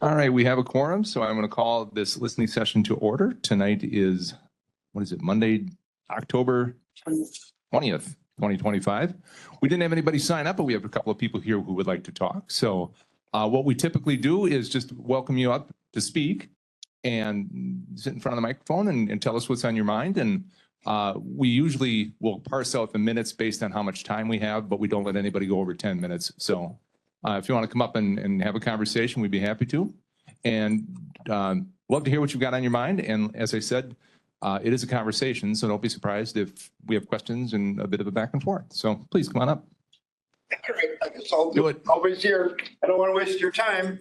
All right, we have a quorum, so I'm going to call this listening session to order. Tonight is, what is it, Monday, October 20th, 2025. We didn't have anybody sign up, but we have a couple of people here who would like to talk. So what we typically do is just welcome you up to speak and sit in front of the microphone and tell us what's on your mind. And we usually will parse out the minutes based on how much time we have, but we don't let anybody go over 10 minutes. So if you want to come up and have a conversation, we'd be happy to. And love to hear what you've got on your mind. And as I said, it is a conversation, so don't be surprised if we have questions and a bit of a back and forth. So please come on up. All right, I guess I'll do it. Always here. I don't want to waste your time.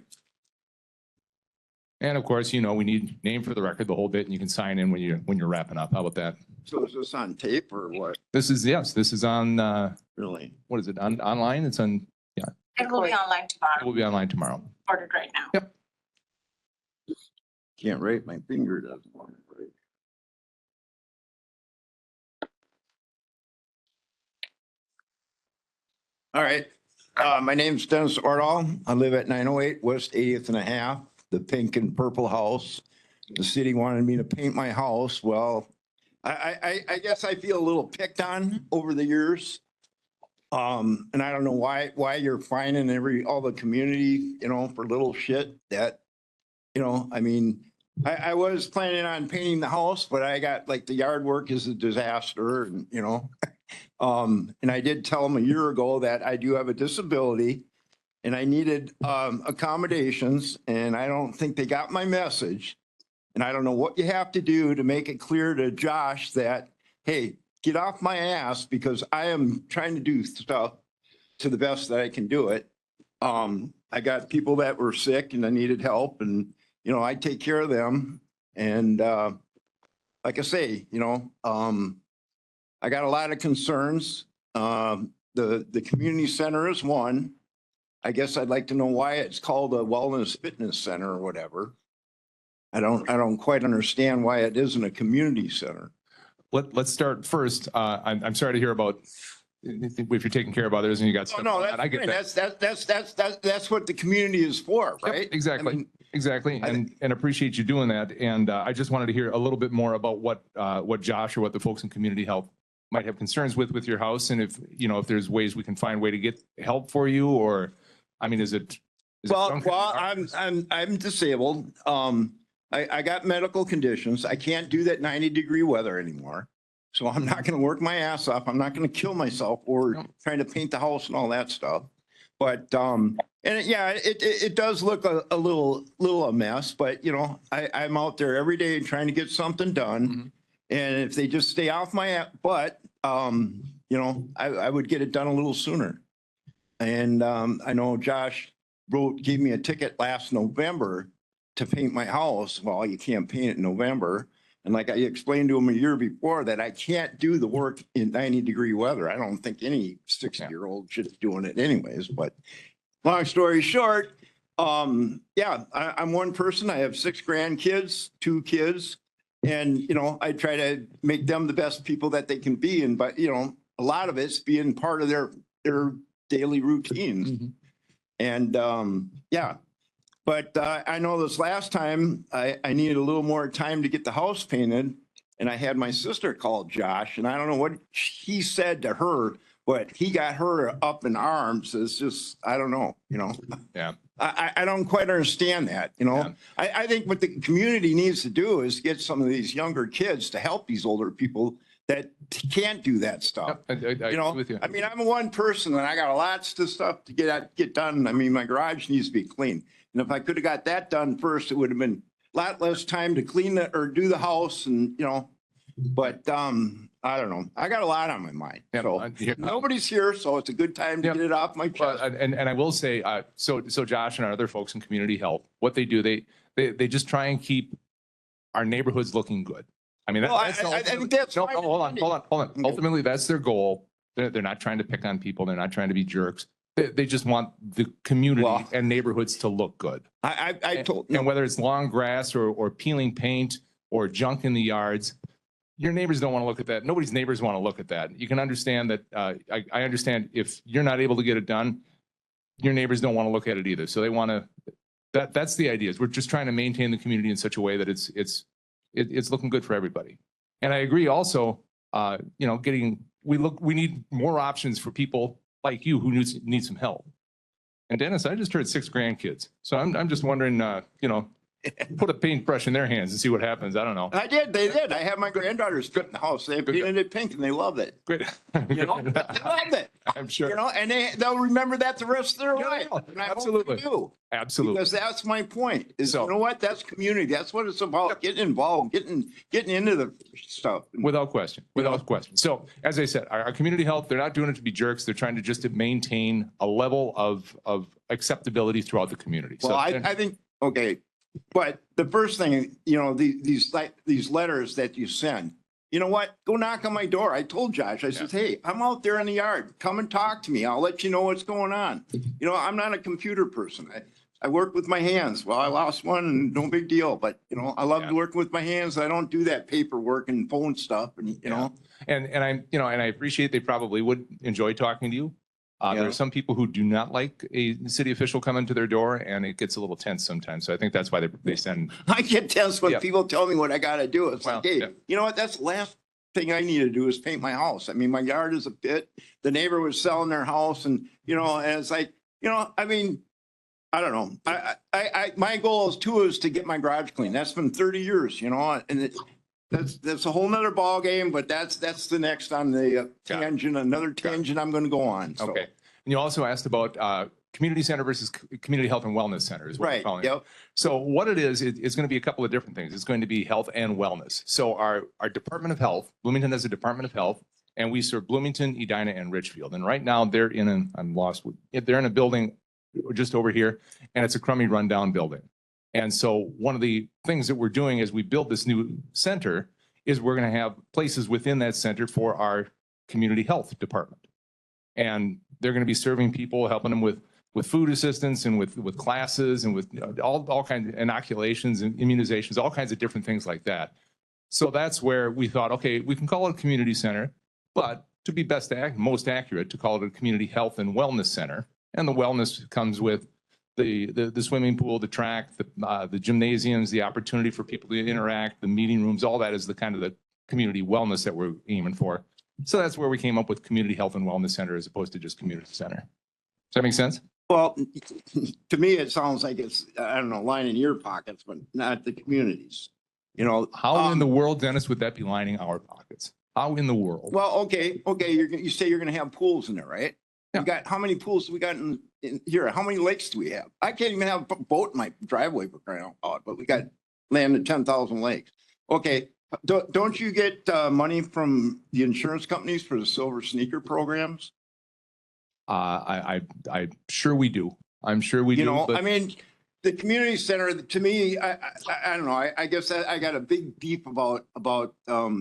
And of course, you know, we need name for the record, the whole bit, and you can sign in when you're wrapping up. How about that? So is this on tape or what? This is, yes, this is on, Really? what is it, online? It's on, yeah. It will be online It tomorrow. will be online tomorrow. Ordered right now. Yep. Can't write. My finger doesn't want to write. All right. My name's Dennis Ordahl. I live at 908 West 80th and a half, the pink and purple house. The city wanted me to paint my house. Well, I guess I feel a little picked on over the years. And I don't know why you're finding all the community, you know, for little shit that, you know, I mean, I was planning on painting the house, but I got like the yard work is a disaster and, you know, and I did tell them a year ago that I do have a disability and I needed, accommodations, and I don't think they got my message. And I don't know what you have to do to make it clear to Josh that, hey, get off my ass because I am trying to do stuff to the best that I can do it. I got people that were sick and I needed help, and, you know, I take care of them. And like I say, you know, I got a lot of concerns. The community center is one. I guess I'd like to know why it's called a wellness fitness center or whatever. I don't quite understand why it isn't a community center. Let's start first. I'm sorry to hear about if you're taking care of others and you got stuff. No, I get that. That's what the community is for, right? Yep, exactly. I mean, exactly. And appreciate you doing that. And I just wanted to hear a little bit more about what Josh or what the folks in community health might have concerns with your house. And if, you know, if there's ways we can find a way to get help for you, or, I mean, is it? Well, I'm disabled. I got medical conditions. I can't do that 90-degree weather anymore. So I'm not going to work my ass off. I'm not going to kill myself or trying to paint the house and all that stuff. But, and it does look a little a mess, but you know, I'm out there every day trying to get something done. Mm-hmm. And if they just stay off my butt, you know, I would get it done a little sooner. And I know Josh gave me a ticket last November to paint my house. Well, you can't paint it in November. And like I explained to him a year before that I can't do the work in 90-degree weather. I don't think any 60-year-old should be doing it anyways. But long story short, I'm one person. I have 6 grandkids, 2 kids. And, you know, I try to make them the best people that they can be. And, but, you know, a lot of it's being part of their daily routines. Mm-hmm. And, but I know this last time I needed a little more time to get the house painted, and I had my sister call Josh, and I don't know what he said to her, but he got her up in arms. It's just, I don't know, you know. Yeah. I don't quite understand that, you know. Yeah. I think what the community needs to do is get some of these younger kids to help these older people that can't do that stuff. Yep, I you know, with you. I mean, I'm one person and I got lots of stuff to get done. I mean, my garage needs to be clean. And if I could have got that done first, it would have been a lot less time to clean it or do the house and, you know, but I don't know. I got a lot on my mind. Yeah, so nobody's here, so it's a good time to get it off my chest. And I will say, so Josh and our other folks in community health, what they do, they just try and keep our neighborhoods looking good. I mean, I think that's no, hold on. Okay. Ultimately, that's their goal. They're not trying to pick on people. They're not trying to be jerks. They just want the community and neighborhoods to look good. I told, and whether it's long grass or peeling paint or junk in the yards, your neighbors don't want to look at that. Nobody's neighbors want to look at that. You can understand that. I understand if you're not able to get it done, your neighbors don't want to look at it either. So they want That's the idea, is we're just trying to maintain the community in such a way that it's looking good for everybody. And I agree also, you know, we need more options for people like you who need some help. And Dennis, I just heard 6 grandkids. So I'm just wondering, you know, put a paintbrush in their hands and see what happens. I don't know. I did. They did. I have my granddaughters in the house. They painted it pink and they love it. Great. You know, they love it. I'm sure. You know, and they'll remember that the rest of their life. And I Absolutely. hope they do. Absolutely. Because that's my point. Is So- you know what? That's community. That's what it's about. Getting involved, getting into the stuff. Without question, without question. So as I said, our community health, they're not doing it to be jerks. They're trying to just to maintain a level of acceptability throughout the community. Well, I think, okay. But the first thing, you know, these letters that you send, you know what? Go knock on my door. I told Josh, I said, hey, I'm out there in the yard. Come and talk to me. I'll let you know what's going on. You know, I'm not a computer person. I work with my hands. Well, I lost one and no big deal, but you know, I love to work with my hands. I don't do that paperwork and phone stuff and, you know. And I'm, you know, and I appreciate they probably would enjoy talking to you. There are some people who do not like a city official coming to their door, and it gets a little tense sometimes. So I think that's why they send. I get tense when Yeah. people tell me what I got to do. It's Well, like, hey, yeah. you know what? That's the last thing I need to do is paint my house. I mean, my yard is a pit. The neighbor was selling their house and, you know, and it's like, you know, I mean, I don't know. My goal is to get my garage clean. That's been 30 years, you know, and that's a whole nother ball game, but that's the next on the tangent, another tangent I'm going to go on. So. Okay. And you also asked about community center versus community health and wellness center is what we're Right. calling it. Yep. So what it is, it's going to be a couple of different things. It's going to be health and wellness. So our Department of Health, Bloomington has a Department of Health, and we serve Bloomington, Edina, and Richfield. And right now they're they're in a building just over here, and it's a crummy rundown building. And so one of the things that we're doing as we build this new center is we're going to have places within that center for our community health department. And they're going to be serving people, helping them with food assistance and with classes and with all kinds of inoculations and immunizations, all kinds of different things like that. So that's where we thought, okay, we can call it a community center, but to be most accurate, to call it a community health and wellness center. And the wellness comes with the swimming pool, the track, the gymnasiums, the opportunity for people to interact, the meeting rooms, all that is the kind of the community wellness that we're aiming for. So that's where we came up with community health and wellness center as opposed to just community center. Does that make sense? Well, to me, it sounds like it's, I don't know, lining your pockets, but not the communities. You know, How in the world, Dennis, would that be lining our pockets? How in the world? well, okay. You say you're going to have pools in there, right? Yeah. You got, how many pools do we got in here? How many lakes do we have? I can't even have a boat in my driveway for crying out loud, but we got land in 10,000 lakes. Okay. Don't you get money from the insurance companies for the silver sneaker programs? I'm sure we do. I'm sure we do. You know, but- I mean, the community center, to me, I don't know. I guess I got a big beef about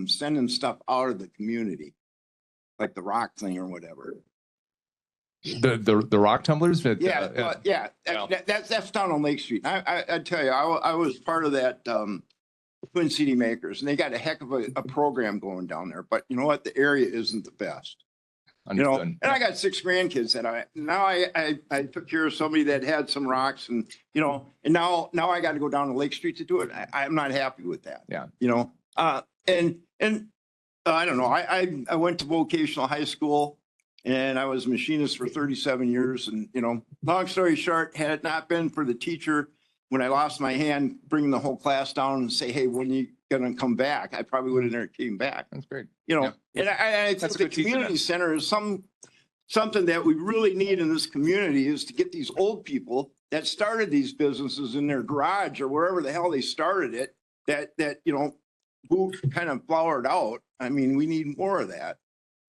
sending stuff out of the community, like the rock thing or whatever. The rock tumblers? That, Yeah, yeah. Well- That's down on Lake Street. I tell you, I was part of that Twin City Makers, and they got a heck of a program going down there. But you know what? The area isn't the best. You know, Understood. and I got 6 grandkids that I took care of somebody that had some rocks, and you know, and now I got to go down to Lake Street to do it. I'm not happy with that. Yeah. You know, and I don't know. I went to vocational high school, and I was a machinist for 37 years. And you know, long story short, had it not been for the teacher when I lost my hand, bringing the whole class down and say, "Hey, when are you gonna come back?" I probably would have never came back. That's great. You know, Yeah. and I think That's a the good teacher community then. center is something that we really need in this community, is to get these old people that started these businesses in their garage or wherever the hell they started it, that, you know, who kind of flowered out. I mean, we need more of that.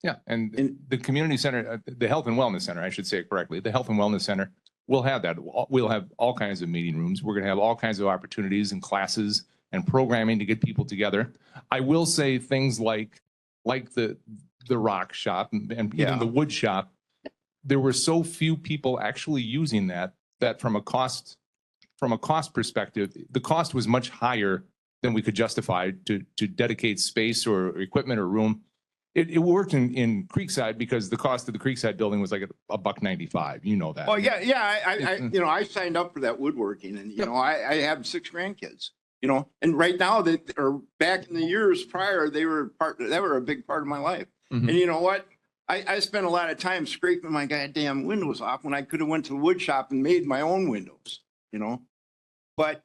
Yeah, and the community center, the health and wellness center, I should say it correctly, the health and wellness center will have that. We'll have all kinds of meeting rooms. We're going to have all kinds of opportunities and classes and programming to get people together. I will say things like the rock shop and Yeah. even the wood shop. There were so few people actually using that from a cost perspective, the cost was much higher than we could justify to dedicate space or equipment or room. It worked in Creekside because the cost of the Creekside building was like $1.95. You know that. Well, I signed up for that woodworking and, I have 6 grandkids, and right now or back in the years prior, they were a big part of my life. Mhm. And you know what? I spent a lot of time scraping my goddamn windows off when I could have went to the wood shop and made my own windows, but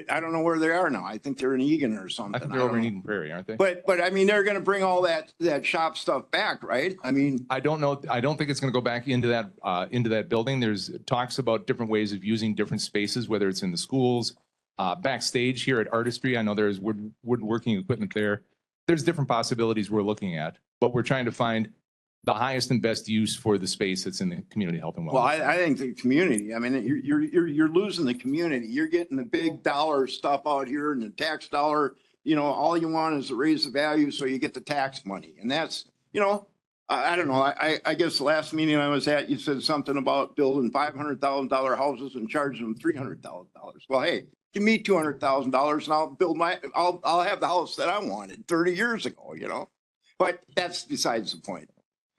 I don't know where they are now. I think they're in Egan or something. I think they're over in Eden Prairie, aren't they? But I mean, they're going to bring all that shop stuff back, right? I mean, I don't know. I don't think it's going to go back into that building. There's talks about different ways of using different spaces, whether it's in the schools, backstage here at Artistry. I know there's woodworking equipment there. There's different possibilities we're looking at, but we're trying to find the highest and best use for the space that's in the community health and wellness. well, I think the community. I mean, you're losing the community. You're getting the big dollar stuff out here and the tax dollar. All you want is to raise the value so you get the tax money, and that's I don't know. I guess the last meeting I was at, you said something about building $500,000 houses and charging them $300,000. Well, hey, give me $200,000 and I'll build I'll have the house that I wanted 30 years ago. But that's besides the point.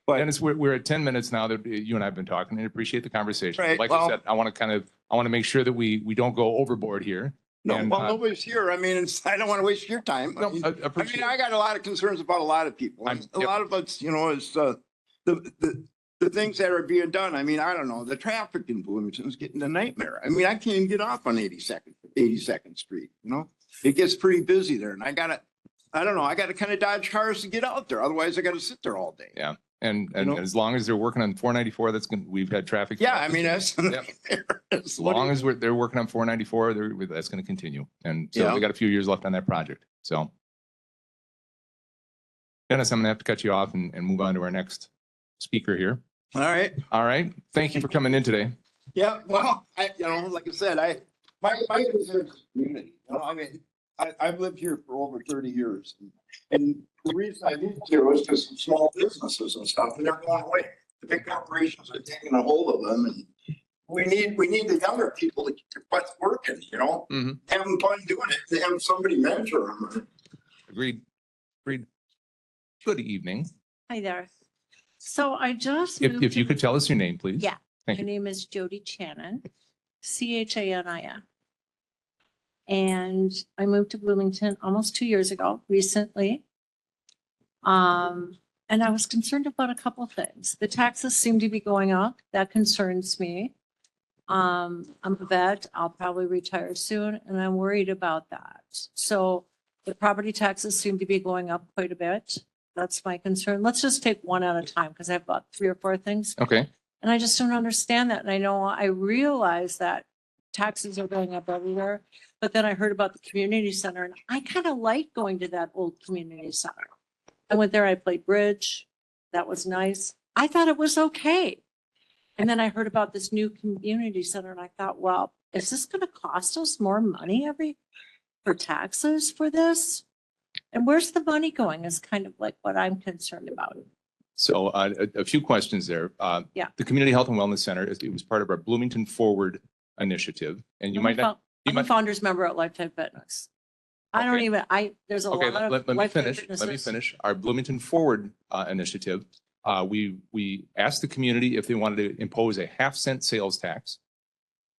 But Dennis, we're at 10 minutes now that you and I have been talking, and I appreciate the conversation. Right, Like well- I said, I want to make sure that we don't go overboard here. And, nobody's here. I mean, I don't want to waste your time. No, I appreciate I got a lot of concerns about a lot of people. I'm- A lot of us, is the things that are being done. I mean, I don't know. The traffic in Bloomington is getting a nightmare. I mean, I can't even get off on 82nd Street. It gets pretty busy there, and I got to kind of dodge cars to get out there. Otherwise, I got to sit there all day. Yeah. And as long as they're working on 494, we've had traffic. Yeah, I mean, that's As long as they're working on 494, that's going to continue. And so Yeah. we got a few years left on that project. So Dennis, I'm going to have to cut you off and move on to our next speaker here. All right. All right. Thank you for coming in today. Yeah, well, like I said, my concern is community. I mean, I've lived here for over 30 years. And the reason I moved here was because of small businesses and stuff, and they're going away. The big corporations are taking a hold of them, and we need the younger people to get what's working, Mhm. having fun doing it, and have somebody mentor them. Agreed. Good evening. Hi there. So I just. If moved you to- could tell us your name, please. Yeah. Thank My you. name is Jody Channon, CHANIN. And I moved to Bloomington almost 2 years ago, recently. And I was concerned about a couple of things. The taxes seem to be going up. That concerns me. I'm a vet. I'll probably retire soon, and I'm worried about that. So the property taxes seem to be going up quite a bit. That's my concern. Let's just take one at a time because I have about 3 or 4 things. Okay. And I just don't understand that. And I realize that taxes are going up everywhere. But then I heard about the community center and I kind of like going to that old community center. I went there, I played bridge. That was nice. I thought it was okay. And then I heard about this new community center and I thought, well, is this going to cost us more money for taxes for this? And where's the money going is kind of like what I'm concerned about. So a few questions there. Yeah. The Community Health and Wellness Center, it was part of our Bloomington Forward initiative, and you might not. I'm a founders member at Lifetime Fitness. I don't Okay. even, there's a Okay, lot of. let me Lifetime finish. Let me Fitnesses. finish. Our Bloomington Forward initiative, we asked the community if they wanted to impose a 1/2 cent sales tax,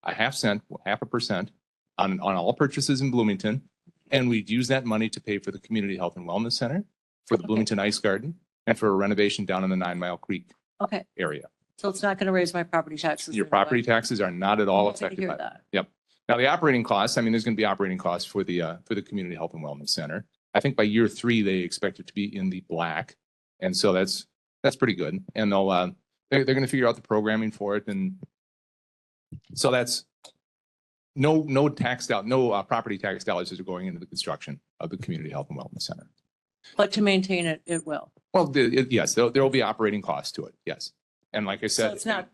a 1/2 cent, 0.5% on all purchases in Bloomington. And we'd use that money to pay for the Community Health and Wellness Center, for the Okay. Bloomington Ice Garden, and for a renovation down in the 9 Mile Creek Okay, area. so it's not going to raise my property taxes. Your in any way. property taxes are not at all I'm happy to affected hear by that. that. Now, the operating costs, I mean, there's going to be operating costs for the Community Health and Wellness Center. I think by year 3, they expect it to be in the black. And so that's pretty good. And they're going to figure out the programming for it. And so that's no property tax dollars that are going into the construction of the Community Health and Wellness Center. But to maintain it, it will. Well, yes, there will be operating costs to it. Yes. And like I said. So it's not,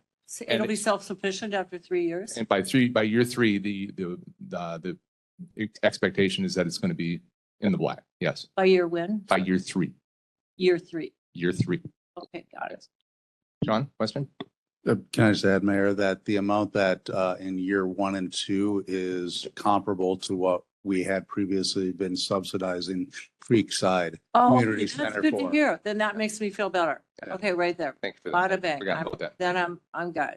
it'll be self-sufficient after 3 years? And by year 3, the expectation is that it's going to be in the black. Yes, By year when? by year 3. Year 3. Year 3. Okay, got it. John, question? Can I just add, Mayor, that the amount that in year 1 and 2 is comparable to what we had previously been subsidizing Creekside Oh, Community that's Center good to for. hear. Then that makes me feel better. Yeah. Okay, right there. Thank you for that. Bada bang. Forgot I'm- about that. Then I'm good.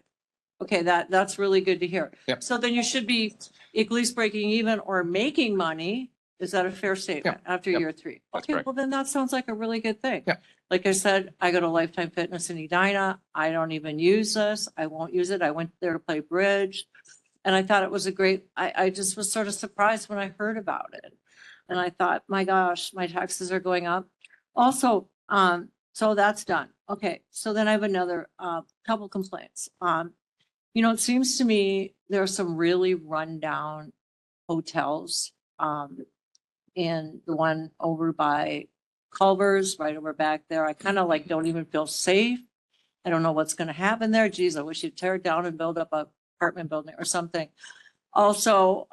Okay, that's really good to hear. Yep. So then you should be at least breaking even or making money. Is that a fair statement after Yep. year 3? That's Okay, correct. well then that sounds like a really good thing. Yeah. Like I said, I go to Lifetime Fitness in Edina. I don't even use this. I won't use it. I went there to play bridge. And I thought it was a great, I just was sort of surprised when I heard about it. And I thought, my gosh, my taxes are going up. Also, so that's done. Okay, so then I have another couple complaints. You know, it seems to me there are some really rundown hotels. In the one over by Culver's, right over back there. I kind of like don't even feel safe. I don't know what's going to happen there. Geez, I wish you'd tear it down and build up a apartment building or something. Also,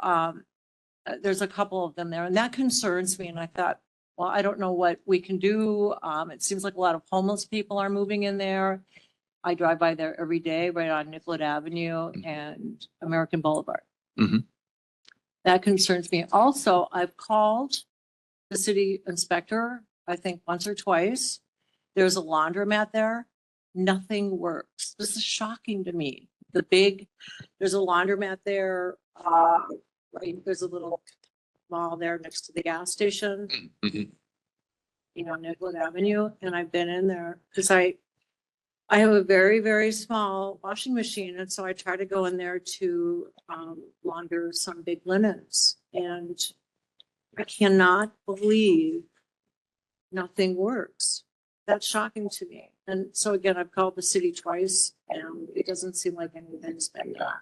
there's a couple of them there and that concerns me. And I thought, well, I don't know what we can do. It seems like a lot of homeless people are moving in there. I drive by there every day, right on Nicollet Avenue and American Boulevard. Mhm. That concerns me. Also, I've called the city inspector, I think once or twice. There's a laundromat there. Nothing works. This is shocking to me. There's a laundromat there. Right, there's a little mall there next to the gas station, Mhm. you know, Nicollet Avenue. And I've been in there because I have a very, very small washing machine. And so I try to go in there to launder some big linens. And I cannot believe nothing works. That's shocking to me. And so again, I've called the city twice and it doesn't seem like anything's been done.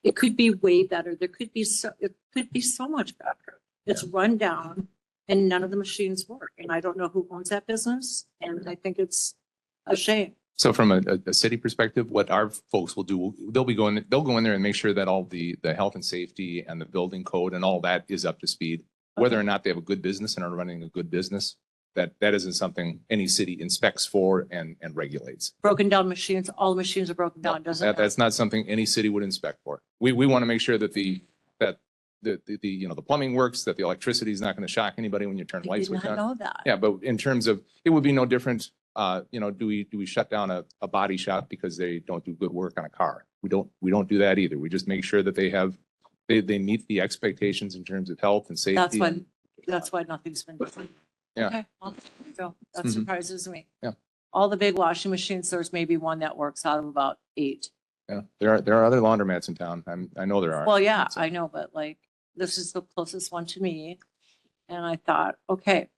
It could be way better. It could be so much better. It's run down and none of the machines work. And I don't know who owns that business. And I think it's a shame. So from a city perspective, what our folks will do, they'll go in there and make sure that all the health and safety and the building code and all that is up to speed. Whether or not they have a good business and are running a good business, that isn't something any city inspects for and regulates. Broken down machines, all the machines are broken down, doesn't it? That's not something any city would inspect for. We want to make sure that the plumbing works, that the electricity is not going to shock anybody when you turn I light did switch not on. know that. Yeah, but in terms of, it would be no different, do we shut down a body shop because they don't do good work on a car? We don't do that either. We just make sure that they meet the expectations in terms of health and safety. That's why nothing's been done. Yeah. Okay, well, so that Mhm. surprises me. Yeah. All the big washing machines, there's maybe one that works out of about 8. Yeah, there are other laundromats in town. I know there are. Well, yeah, So- I know, but like, this is the closest one to me. And I thought, okay.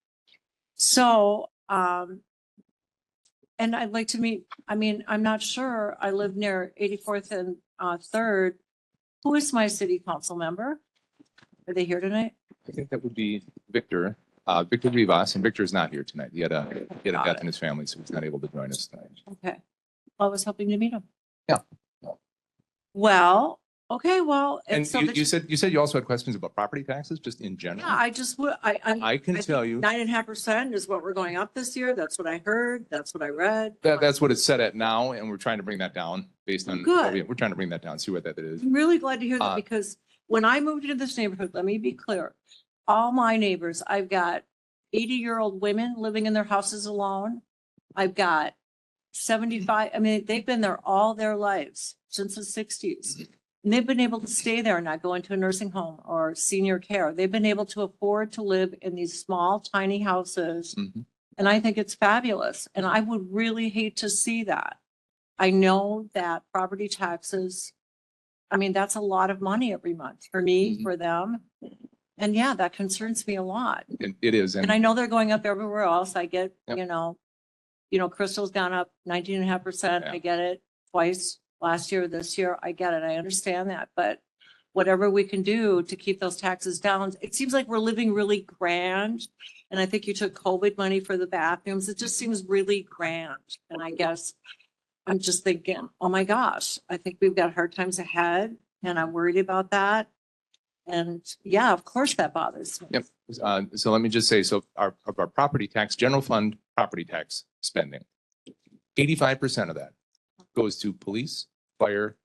So, and I'd like to meet, I mean, I'm not sure. I live near 84th and 3rd. Who is my city council member? Are they here tonight? I think that would be Victor, Victor Rivas, and Victor's not here tonight. He had a Got death it. in his family, so he's not able to join us tonight. Okay. Well, I was hoping to meet him. Yeah. Well, okay, well. And so you said you also had questions about property taxes, just in general? Yeah, I just would, I can tell you, 9.5% is what we're going up this year. That's what I heard. That's what I read. that's what it's set at now, and we're trying to bring that down based on. Good. We're trying to bring that down, see what that is. I'm really glad to hear that Uh, because when I moved into this neighborhood, let me be clear. All my neighbors, I've got 80-year-old women living in their houses alone. I've got 75, I mean, they've been there all their lives since the 60s. And they've been able to stay there and not go into a nursing home or senior care. They've been able to afford to live in these small, tiny houses. Mhm. And I think it's fabulous. And I would really hate to see that. I know that property taxes, I mean, that's a lot of money every month for me, Mhm. for them. And yeah, that concerns me a lot. It is, And I know they're going up everywhere else. I get, Yep. Crystal's gone up 19.5%. Yeah. I get it twice last year, this year. I get it. I understand that. But whatever we can do to keep those taxes down, it seems like we're living really grand. And I think you took COVID money for the bathrooms. It just seems really grand. And I guess I'm just thinking, oh my gosh, I think we've got hard times ahead and I'm worried about that. And yeah, of course that bothers me. Yep. So let me just say, so our property tax, general fund property tax spending, 85% of that goes to police, fire,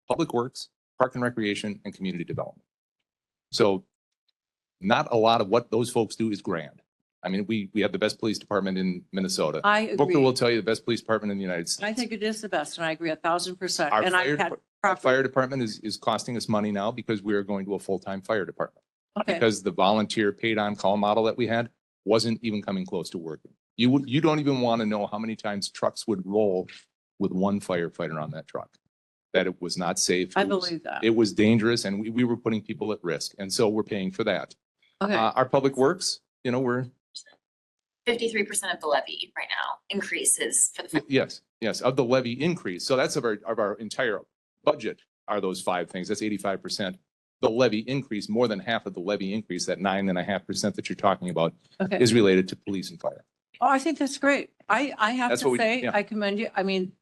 public works, park and recreation, and community development. So not a lot of what those folks do is grand. I mean, we have the best police department in Minnesota. I Booker will agree. tell you the best police department in the United States. I think it is the best and I agree 1,000%. Our And I've had Our proper, fire department is costing us money now because we are going to a full-time fire department. okay, Because the volunteer paid on call model that we had wasn't even coming close to working. You don't even want to know how many times trucks would roll with one firefighter on that truck. That it was not safe. I It was- believe that. It was dangerous and we were putting people at risk. And so we're paying for that. Okay, Our public works, we're, 53% of the levy right now increases for the. yes, of the levy increase. So that's of our entire budget are those five things. That's 85%. The levy increase, more than half of the levy increase, that 9.5% that you're talking about okay. is related to police and fire. Oh, I think that's great. I have That's to what we- say, yeah. I commend you. I mean,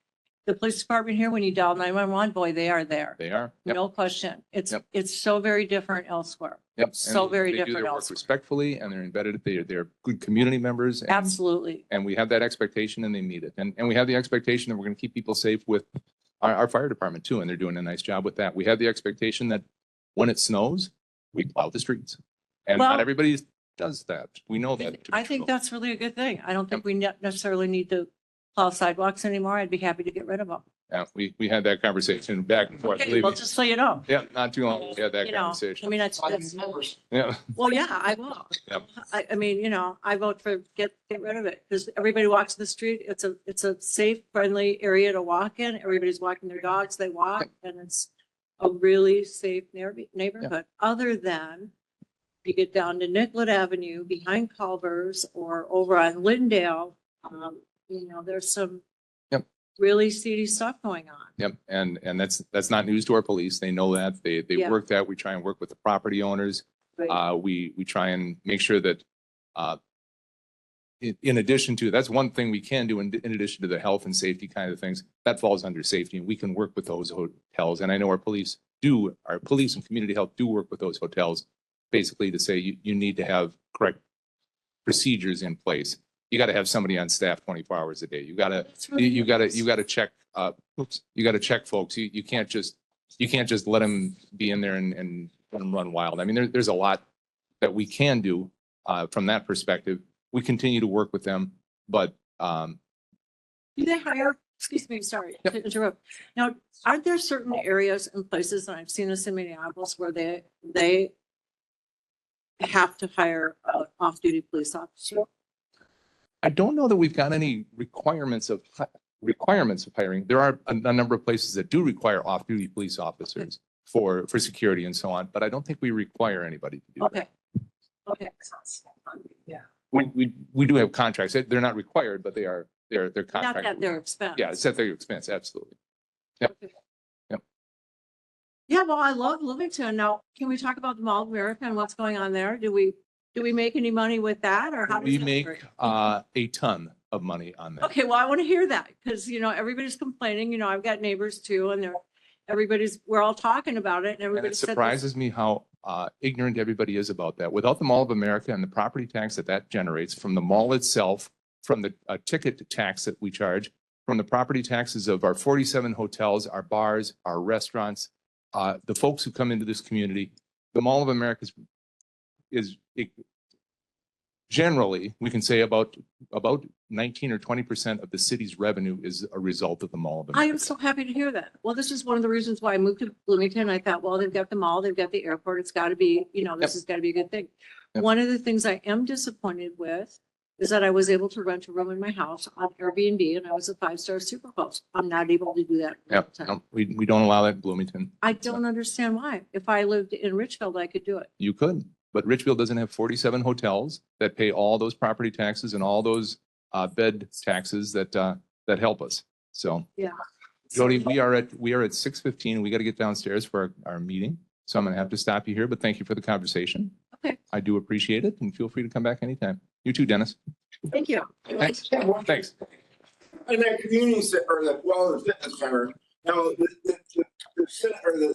the police department here, when you dial 911, boy, they are there. They are. Yep. No question. Yep. It's so very different elsewhere. Yep. So And very they do different their work elsewhere. respectfully and they're embedded, they're good community members. Absolutely. And we have that expectation and they meet it. And we have the expectation that we're going to keep people safe with our fire department too. And they're doing a nice job with that. We have the expectation that when it snows, we plow the streets. And Well- not everybody does that. We know that. to be I think true. that's really a good thing. I don't think we necessarily need to plow sidewalks anymore. I'd be happy to get rid of them. Yeah, we had that conversation back and forth. Okay, believe well, me. just so you know. Yeah, not too long. We had that You know, I conversation. mean, that's, Yeah. well, yeah, I will. Yep. I mean, I vote for get rid of it because everybody walks the street. It's a safe, friendly area to walk in. Everybody's walking their dogs, they walk and it's a really safe neighborhood. Other than you get down to Nicollet Avenue behind Culver's or over on Lindale, there's some Yep. really seedy stuff going on. Yep, and that's not news to our police. They know that. They Yeah. work that. We try and work with the property owners. Right. We try and make sure that in addition to, that's one thing we can do in addition to the health and safety kind of things, that falls under safety and we can work with those hotels. And I know our police and community health do work with those hotels basically to say you need to have correct procedures in place. You got to have somebody on staff 24 hours a day. You got to It's really you got to nice. check you got to check folks. You can't just let them be in there and let them run wild. I mean, there's a lot that we can do from that perspective. We continue to work with them, but Do they hire, excuse me, sorry Yep. to interrupt. Now, aren't there certain areas and places, and I've seen this in Minneapolis, where they have to hire an off-duty police officer? I don't know that we've got any requirements of hiring. There are a number of places that do require off-duty police officers for security and so on, but I don't think we require anybody to do that. Okay. Okay. Yeah. We do have contracts. They're not required, but they're Not contracted. at their expense. Yeah, it's at their expense, absolutely. Yeah, well, I love Bloomington. Now, can we talk about the Mall of America and what's going on there? Do we make any money with that or how? does We that make work? a ton of money on that. Okay, well, I want to hear that because, everybody's complaining, I've got neighbors too, and we're all talking about it and And everybody it said. this- surprises me how ignorant everybody is about that. Without the Mall of America and the property tax that generates from the mall itself, from the ticket tax that we charge, from the property taxes of our 47 hotels, our bars, our restaurants, the folks who come into this community, the Mall of America is generally, we can say about 19 or 20% of the city's revenue is a result of the Mall of I am America. so happy to hear that. Well, this is one of the reasons why I moved to Bloomington. I thought, well, they've got the mall, they've got the airport. It's got to be, this has got to be a good thing. Yep. One of the things I am disappointed with is that I was able to rent a room in my house on Airbnb and I was a 5-star super host. I'm not able to do that. in Yep, Bloomington. no, we don't allow that in Bloomington. I don't understand why. If I lived in Richfield, I could do it. You could, but Richfield doesn't have 47 hotels that pay all those property taxes and all those bed taxes that help us. So Yeah. Jody, we are at 6:15. We got to get downstairs for our meeting. So I'm going to have to stop you here, but thank you for the conversation. Okay. I do appreciate it and feel free to come back anytime. You too, Dennis. Thank you. Thanks. Thanks. And that community center or the fitness center, now the center, the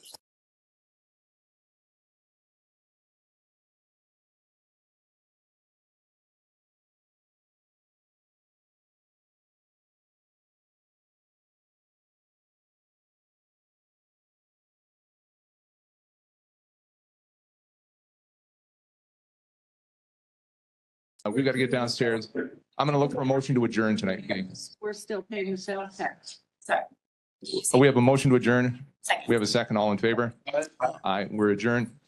We've got to get downstairs. I'm going to look for a motion to adjourn tonight. Okay. We're still paying sales tax. Sorry. We have a motion to adjourn. We Second. have a second. All in favor? Aye, we're adjourned.